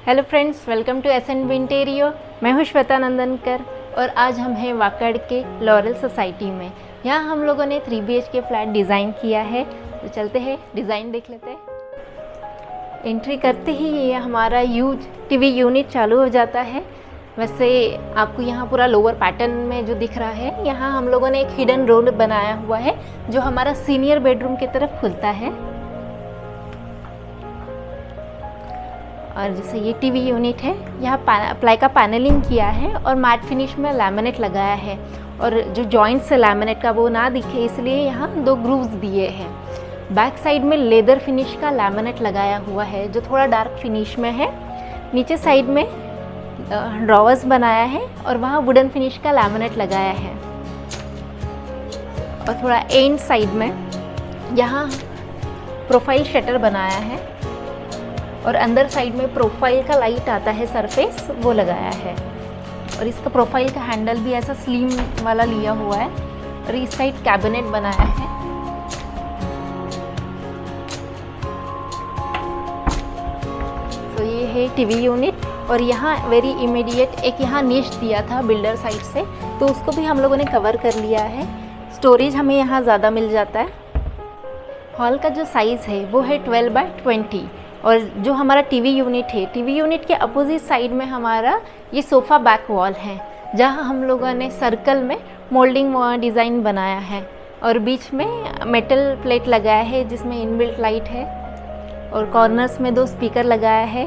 Hello friends, welcome to S N B interior. मैं हूँ श्वेता नंदनकर और आज हम हैं वाकड़ के लॉरेल सोसाइटी में। यहाँ हम लोगों ने 3 BHK फ्लैट डिज़ाइन किया है। तो चलते हैं डिज़ाइन देख लेते हैं। एंट्री करते ही ये हमारा यूज टीवी यूनिट चालू हो जाता है। वैसे आपको यहाँ पूरा लोअर पैटर्न में जो दिख रहा है, यहाँ हम लोगों ने एक हिडन रोड बनाया हुआ है जो हमारा सीनियर बेडरूम की तरफ खुलता है। और जैसे ये टीवी यूनिट है, यहाँ प्लाई का पैनलिंग किया है और मैट फिनिश में लैमिनेट लगाया है। और जो जॉइंट से लैमिनेट का वो ना दिखे इसलिए यहाँ 2 ग्रूव्स दिए हैं। बैक साइड में लेदर फिनिश का लैमिनेट लगाया हुआ है जो थोड़ा डार्क फिनिश में है। नीचे साइड में ड्रॉवर्स बनाया है और वहाँ वुडन फिनिश का लैमिनेट लगाया है। और थोड़ा एंड साइड में यहाँ प्रोफाइल शटर बनाया है और अंदर साइड में प्रोफाइल का लाइट आता है सरफेस, वो लगाया है। और इसका प्रोफाइल का हैंडल भी ऐसा स्लिम वाला लिया हुआ है। और इस साइड कैबिनेट बनाया है। तो ये है टीवी यूनिट। और यहाँ वेरी इमीडिएट एक यहाँ निश दिया था बिल्डर साइड से, तो उसको भी हम लोगों ने कवर कर लिया है। स्टोरेज हमें यहाँ ज़्यादा मिल जाता है। हॉल का जो साइज़ है वो है 12x20। और जो हमारा टीवी यूनिट है, टीवी यूनिट के अपोजिट साइड में हमारा ये सोफ़ा बैक वॉल है जहाँ हम लोगों ने सर्कल में मोल्डिंग डिज़ाइन बनाया है। और बीच में मेटल प्लेट लगाया है जिसमें इनबिल्ट लाइट है। और कॉर्नर्स में 2 स्पीकर लगाया है।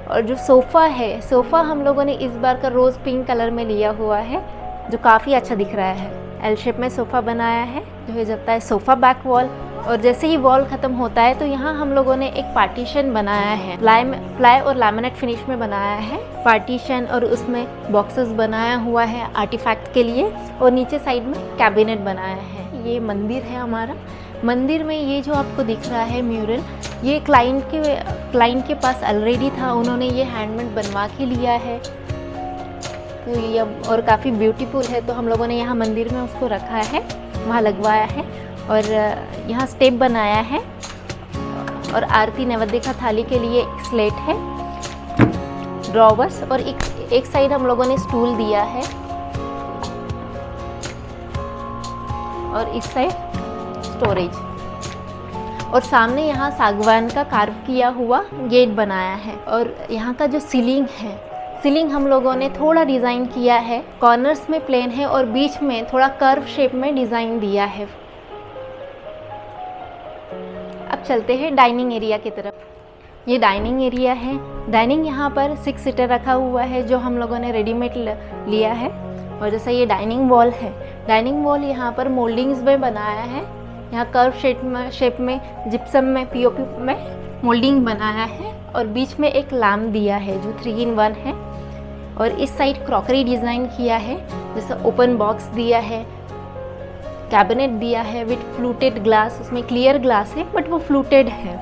और जो सोफ़ा है, सोफ़ा हम लोगों ने इस बार का रोज़ पिंक कलर में लिया हुआ है जो काफ़ी अच्छा दिख रहा है। एल शेप में सोफ़ा बनाया है जो हो जाता है सोफ़ा बैक वॉल। और जैसे ही वॉल ख़त्म होता है तो यहाँ हम लोगों ने एक पार्टीशन बनाया है, प्लाई और लैमिनेट फिनिश में बनाया है पार्टीशन। और उसमें बॉक्सेस बनाया हुआ है आर्टिफैक्ट के लिए। और नीचे साइड में कैबिनेट बनाया है। ये मंदिर है हमारा। मंदिर में ये जो आपको दिख रहा है म्यूरल, ये क्लाइंट के पास ऑलरेडी था, उन्होंने ये हैंडमेड बनवा के लिया है। तो ये और काफ़ी ब्यूटीफुल है, तो हम लोगों ने यहाँ मंदिर में उसको रखा है, वहाँ लगवाया है। और यहाँ स्टेप बनाया है। और आरती नैवेद्य का थाली के लिए एक स्लेट है, ड्रॉवर्स। और एक साइड हम लोगों ने स्टूल दिया है। और इस साइड स्टोरेज। और सामने यहाँ सागवान का कार्व किया हुआ गेट बनाया है। और यहाँ का जो सीलिंग है, सीलिंग हम लोगों ने थोड़ा डिज़ाइन किया है। कॉर्नर्स में प्लेन है और बीच में थोड़ा कर्व शेप में डिज़ाइन दिया है। अब चलते हैं डाइनिंग एरिया की तरफ। ये डाइनिंग एरिया है। डाइनिंग यहाँ पर 6 सीटर रखा हुआ है जो हम लोगों ने रेडीमेड लिया है। और जैसा ये डाइनिंग वॉल है, डाइनिंग वॉल यहाँ पर मोल्डिंग्स में बनाया है। यहाँ कर्व शेप में जिप्सम में पीओपी में मोल्डिंग बनाया है। और बीच में एक लैम्प दिया है जो 3-in-1 है। और इस साइड क्रॉकरी डिज़ाइन किया है, जैसे ओपन बॉक्स दिया है, कैबिनेट दिया है विथ फ्लूटेड ग्लास। उसमें क्लियर ग्लास है बट वो फ्लूटेड है।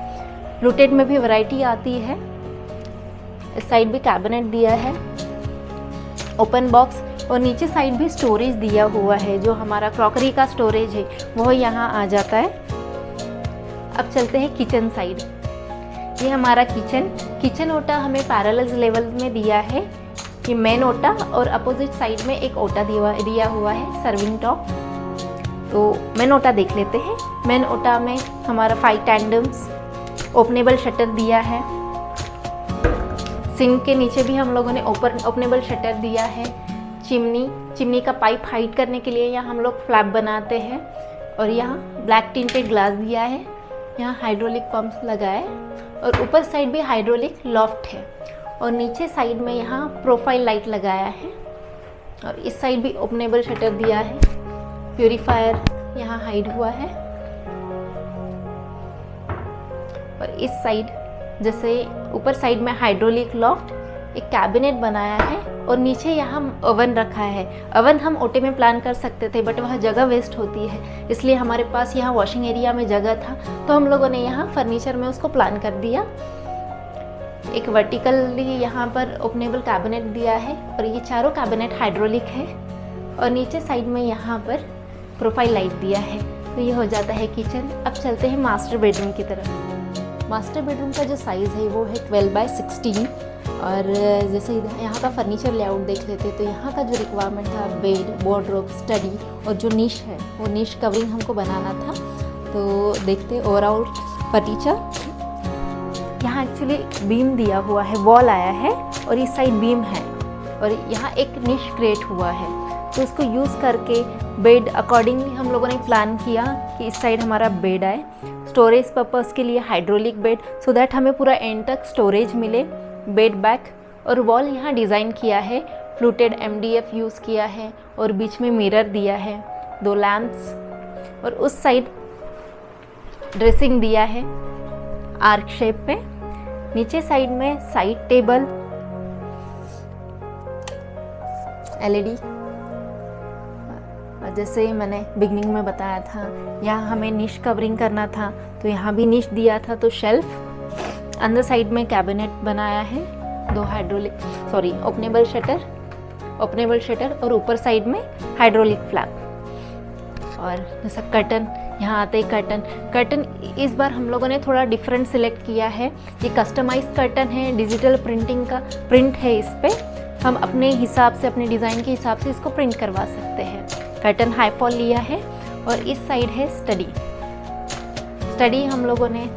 फ्लूटेड में भी वैरायटी आती है। इस साइड भी कैबिनेट दिया है, ओपन बॉक्स। और नीचे साइड भी स्टोरेज दिया हुआ है, जो हमारा क्रॉकरी का स्टोरेज है वो यहाँ आ जाता है। अब चलते हैं किचन साइड। ये हमारा किचन ओटा हमें पैरेलल लेवल में दिया है। ये मेन ओटा और अपोजिट साइड में एक ओटा दिया हुआ है सर्विंग टॉप। तो मेन ओटा देख लेते हैं। मेन ओटा में हमारा 5 टैंडम्स, ओपनेबल शटर दिया है। सिंक के नीचे भी हम लोगों ने ओपनेबल शटर दिया है। चिमनी का पाइप हाइड करने के लिए यहाँ हम लोग फ्लैप बनाते हैं। और यहाँ ब्लैक टिंटेड ग्लास दिया है। यहाँ हाइड्रोलिक पंप्स लगाए। और ऊपर साइड भी हाइड्रोलिक लॉफ्ट है। और नीचे साइड में यहाँ प्रोफाइल लाइट लगाया है। और इस साइड भी ओपनेबल शटर दिया है। प्यूरीफायर यहाँ हाइड हुआ है। और इस साइड जैसे ऊपर साइड में हाइड्रोलिक लॉफ्ट, एक कैबिनेट बनाया है। और नीचे यहाँ ओवन रखा है। ओवन हम ओटे में प्लान कर सकते थे बट वह जगह वेस्ट होती है, इसलिए हमारे पास यहाँ वॉशिंग एरिया में जगह था तो हम लोगों ने यहाँ फर्नीचर में उसको प्लान कर दिया। एक वर्टिकली यहाँ पर ओपनेबल कैबिनेट दिया है। और ये चारों कैबिनेट हाइड्रोलिक है। और नीचे साइड में यहाँ पर प्रोफाइल लाइट दिया है। तो ये हो जाता है किचन। अब चलते हैं मास्टर बेडरूम की तरफ। मास्टर बेडरूम का जो साइज़ है वो है 12/16। और जैसे यहाँ का फर्नीचर लेआउट देख लेते तो यहाँ का जो रिक्वायरमेंट था, बेड, वार्डरोब, स्टडी और जो निश है वो निश कवरिंग हमको बनाना था। तो देखते ओवरऑल फर्नीचर। यहाँ एक्चुअली बीम दिया हुआ है, वॉल आया है और इस साइड बीम है और यहाँ एक निश क्रिएट हुआ है। तो इसको यूज़ करके बेड अकॉर्डिंगली हम लोगों ने प्लान किया कि इस साइड हमारा बेड आए। स्टोरेज पर्पस के लिए हाइड्रोलिक बेड, सो दैट हमें पूरा एंड तक स्टोरेज मिले। बेड बैक और वॉल यहाँ डिज़ाइन किया है, फ्लूटेड MDF यूज़ किया है और बीच में मिरर दिया है, 2 लैम्प्स और उस साइड ड्रेसिंग दिया है आर्क शेप में। नीचे साइड में साइड टेबल, LED। जैसे मैंने बिगनिंग में बताया था, यहाँ हमें निश कवरिंग करना था तो यहाँ भी निश दिया था, तो शेल्फ। अंदर साइड में कैबिनेट बनाया है, 2 ओपनेबल शटर और ऊपर साइड में हाइड्रोलिक फ्लैप। और जैसा कर्टन, यहाँ आते ही कर्टन इस बार हम लोगों ने थोड़ा डिफरेंट सिलेक्ट किया है। ये कस्टमाइज कर्टन है, डिजिटल प्रिंटिंग का प्रिंट है, इस पर हम अपने हिसाब से, अपने डिज़ाइन के हिसाब से इसको प्रिंट करवा सकते हैं। कर्टन हाई फॉल लिया है और इस साइड है स्टडी हम लोगों ने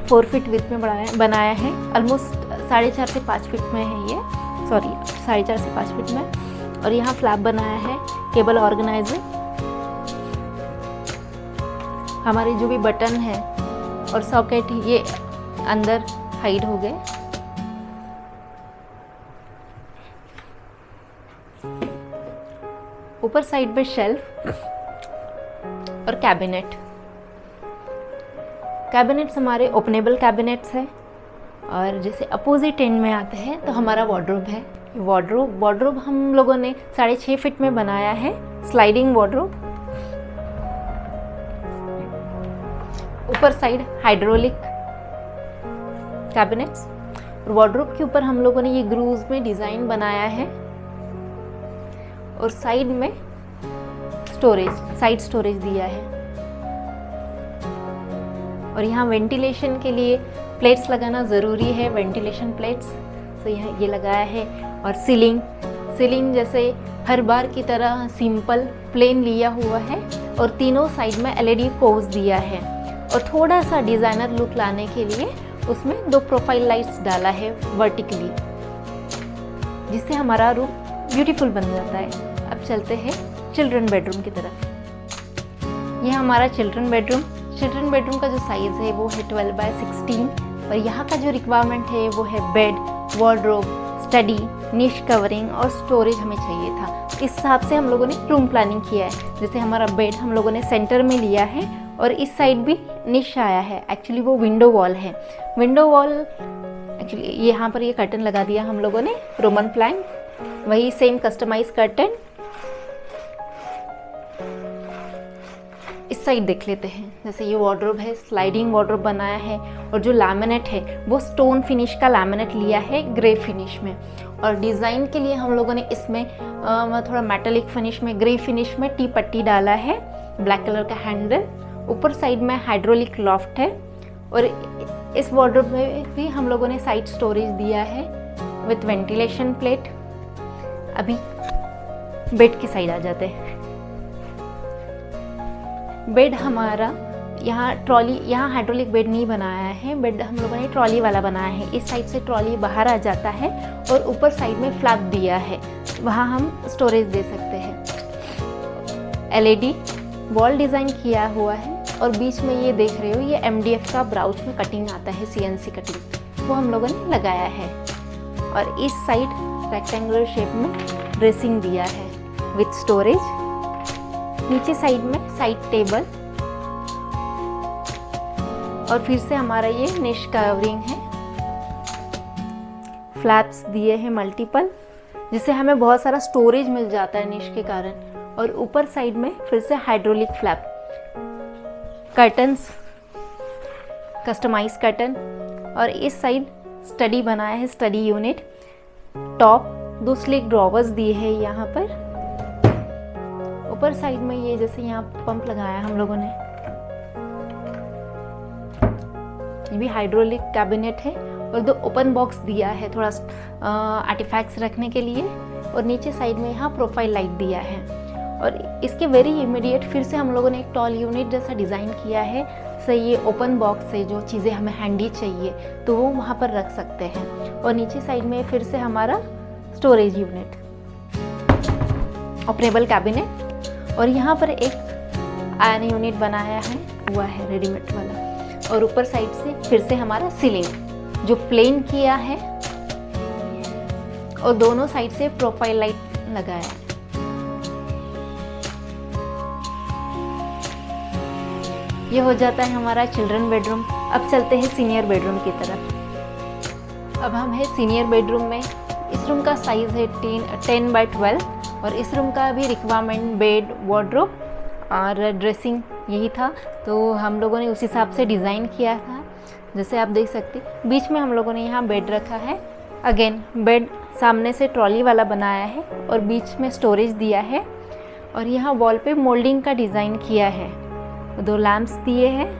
4 फीट विड्थ में बनाया है। ऑलमोस्ट 4.5 से 5 फीट में है ये, 4.5 से 5 फीट में। और यहाँ फ्लैप बनाया है, केबल ऑर्गेनाइजर, हमारे जो भी बटन है और सॉकेट ये अंदर हाइड हो गए। ऊपर साइड पे शेल्फ और कैबिनेट्स हमारे ओपनेबल कैबिनेट्स है। और जैसे अपोजिट एंड में आते हैं तो हमारा वार्डरोब है। वार्डरोब हम लोगों ने 6.5 फीट में बनाया है, स्लाइडिंग वार्डरोब। ऊपर साइड हाइड्रोलिक कैबिनेट्स और वार्डरोब के ऊपर हम लोगों ने ये ग्रूव्स में डिज़ाइन बनाया है। और साइड में साइड स्टोरेज दिया है। और यहाँ वेंटिलेशन के लिए प्लेट्स लगाना ज़रूरी है, वेंटिलेशन प्लेट्स, तो यहाँ ये लगाया है। और सीलिंग जैसे हर बार की तरह सिंपल प्लेन लिया हुआ है और तीनों साइड में LED कोव्स दिया है। और थोड़ा सा डिज़ाइनर लुक लाने के लिए उसमें 2 प्रोफाइल लाइट्स डाला है वर्टिकली, जिससे हमारा रूम ब्यूटीफुल बन जाता है। अब चलते हैं चिल्ड्रन बेडरूम की तरफ। यह हमारा चिल्ड्रन बेडरूम का जो साइज़ है वो है 12/16। और यहाँ का जो रिक्वायरमेंट है वो है बेड, वार्डरोब, स्टडी, निश कवरिंग और स्टोरेज हमें चाहिए था। इस हिसाब से हम लोगों ने रूम प्लानिंग किया है। जैसे हमारा बेड हम लोगों ने सेंटर में लिया है और इस साइड भी निश आया है। एक्चुअली वो विंडो वॉल है। एक्चुअली यहाँ पर ये कर्टन लगा दिया हम लोगों ने, रोमन प्लैंक, वही सेम कस्टमाइज कर्टन। इस साइड देख लेते हैं। जैसे ये वार्डरोब है, स्लाइडिंग वार्डरोब बनाया है और जो लैमिनेट है वो स्टोन फिनिश का लैमिनेट लिया है, ग्रे फिनिश में। और डिज़ाइन के लिए हम लोगों ने इसमें थोड़ा मेटालिक फिनिश में, ग्रे फिनिश में टी पट्टी डाला है, ब्लैक कलर का हैंडल। ऊपर साइड में हाइड्रोलिक लॉफ्ट है और इस वार्डरोब में भी हम लोगों ने साइड स्टोरेज दिया है विथ वेंटिलेशन प्लेट। अभी बेड की साइड आ जाते हैं। बेड हमारा यहाँ हाइड्रोलिक बेड नहीं बनाया है, बेड हम लोगों ने ट्रॉली वाला बनाया है। इस साइड से ट्रॉली बाहर आ जाता है और ऊपर साइड में फ्लैप दिया है, वहाँ हम स्टोरेज दे सकते हैं। LED वॉल डिज़ाइन किया हुआ है और बीच में ये देख रहे हो, ये MDF का ब्राउच में कटिंग आता है, CNC कटिंग, वो हम लोगों ने लगाया है। और इस साइड रेक्टेंगुलर शेप में ड्रेसिंग दिया है विथ स्टोरेज। नीचे साइड में साइड टेबल और फिर से हमारा ये निश कवरिंग है। फ्लैप्स दिए हैं मल्टीपल, जिससे हमें बहुत सारा स्टोरेज मिल जाता है निश के कारण। और ऊपर साइड में फिर से hydraulic flap, curtains, customise curtain. और इस साइड स्टडी बनाया है, study unit, top 2 slick drawers दिए हैं यहाँ पर। ऊपर साइड में ये जैसे यहाँ पंप लगाया हम लोगों ने, ये भी हाइड्रोलिक कैबिनेट है और 2 ओपन बॉक्स दिया है थोड़ा आर्टिफैक्ट्स रखने के लिए, और नीचे साइड में यहाँ प्रोफाइल लाइट दिया है। और इसके वेरी इमीडिएट फिर से हम लोगों ने एक टॉल यूनिट जैसा डिज़ाइन किया है, सही ये ओपन बॉक्स से जो चीज़ें हमें हैंडी चाहिए तो वो वहाँ पर रख सकते हैं। और नीचे साइड में फिर से हमारा स्टोरेज यूनिट, ओपनेबल कैबिनेट, और यहाँ पर एक आयरन यूनिट बनाया है हुआ है रेडीमेड वाला। और ऊपर साइड से फिर से हमारा सीलिंग जो प्लेन किया है और दोनों साइड से प्रोफाइल लाइट लगाया है। ये हो जाता है हमारा चिल्ड्रन बेडरूम। अब चलते हैं सीनियर बेडरूम की तरफ। अब हम हैं सीनियर बेडरूम में। इस रूम का साइज़ है 10 बाय 12 और इस रूम का भी रिक्वायरमेंट बेड, वार्डरोब और ड्रेसिंग यही था, तो हम लोगों ने उस हिसाब से डिज़ाइन किया था। जैसे आप देख सकते, बीच में हम लोगों ने यहाँ बेड रखा है। अगेन बेड सामने से ट्रॉली वाला बनाया है और बीच में स्टोरेज दिया है। और यहाँ वॉल पे मोल्डिंग का डिज़ाइन किया है, 2 लैंप्स दिए हैं।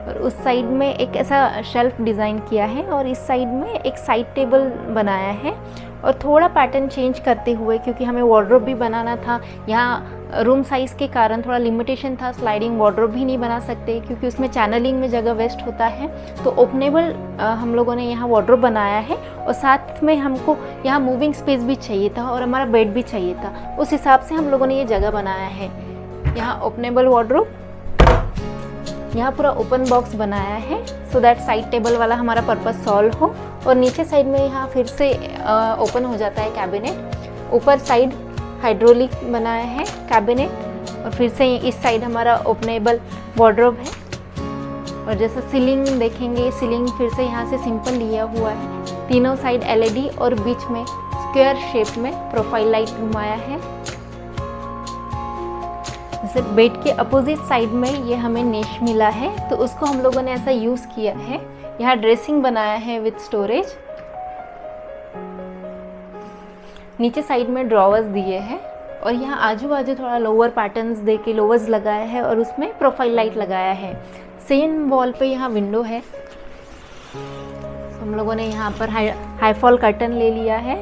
और उस साइड में एक ऐसा शेल्फ डिज़ाइन किया है और इस साइड में एक साइड टेबल बनाया है। और थोड़ा पैटर्न चेंज करते हुए, क्योंकि हमें वार्डरोब भी बनाना था, यहाँ रूम साइज़ के कारण थोड़ा लिमिटेशन था, स्लाइडिंग वार्डरोब भी नहीं बना सकते क्योंकि उसमें चैनलिंग में जगह वेस्ट होता है, तो ओपनेबल हम लोगों ने यहाँ वार्डरोब बनाया है। और साथ में हमको यहाँ मूविंग स्पेस भी चाहिए था और हमारा बेड भी चाहिए था, उस हिसाब से हम लोगों ने ये जगह बनाया है। यहाँ ओपनेबल वार्डरोब, यहाँ पूरा ओपन बॉक्स बनाया है सो दैट साइड टेबल वाला हमारा पर्पस सॉल्व हो। और नीचे साइड में यहाँ फिर से ओपन हो जाता है कैबिनेट। ऊपर साइड हाइड्रोलिक बनाया है कैबिनेट और फिर से इस साइड हमारा ओपनेबल वार्डरोब है। और जैसा सीलिंग देखेंगे, सीलिंग फिर से यहाँ से सिंपल लिया हुआ है। तीनों साइड LED और बीच में स्क्वायर शेप में प्रोफाइल लाइट घुमाया है। जैसे बेड के अपोजिट साइड में ये हमें निश मिला है तो उसको हम लोगों ने ऐसा यूज़ किया है। यहाँ ड्रेसिंग बनाया है विद स्टोरेज। नीचे साइड में ड्रॉवर्स दिए हैं और यहाँ आजू बाजू थोड़ा लोअर पैटर्न्स दे के लोवर्स लगाया है और उसमें प्रोफाइल लाइट लगाया है। सेम वॉल पे यहाँ विंडो है। हम लोगों ने यहाँ पर हाई फॉल कर्टन ले लिया है,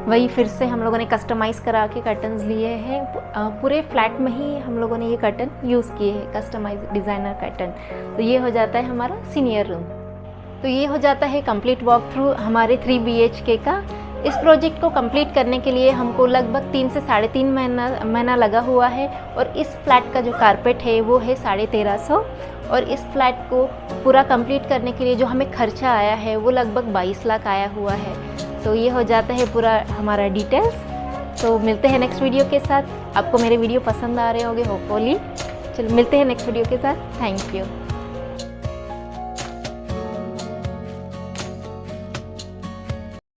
वही फिर से हम लोगों ने कस्टमाइज़ करा के कर्टन्स लिए हैं। पूरे फ्लैट में ही हम लोगों ने ये कर्टन यूज़ किए हैं, कस्टमाइज डिज़ाइनर कर्टन। तो ये हो जाता है हमारा सीनियर रूम। तो ये हो जाता है कंप्लीट वॉक थ्रू हमारे 3 BHK का। इस प्रोजेक्ट को कंप्लीट करने के लिए हमको लगभग 3 से 3.5 महीना लगा हुआ है। और इस फ्लैट का जो कारपेट है वो है 1350। और इस फ्लैट को पूरा कंप्लीट करने के लिए जो हमें खर्चा आया है वो लगभग 22 लाख आया हुआ है। तो ये हो जाता है पूरा हमारा डिटेल्स। तो मिलते हैं नेक्स्ट वीडियो के साथ। आपको मेरे वीडियो पसंद आ रहे होंगे होपफुली। चलो मिलते हैं नेक्स्ट वीडियो के साथ। Thank you.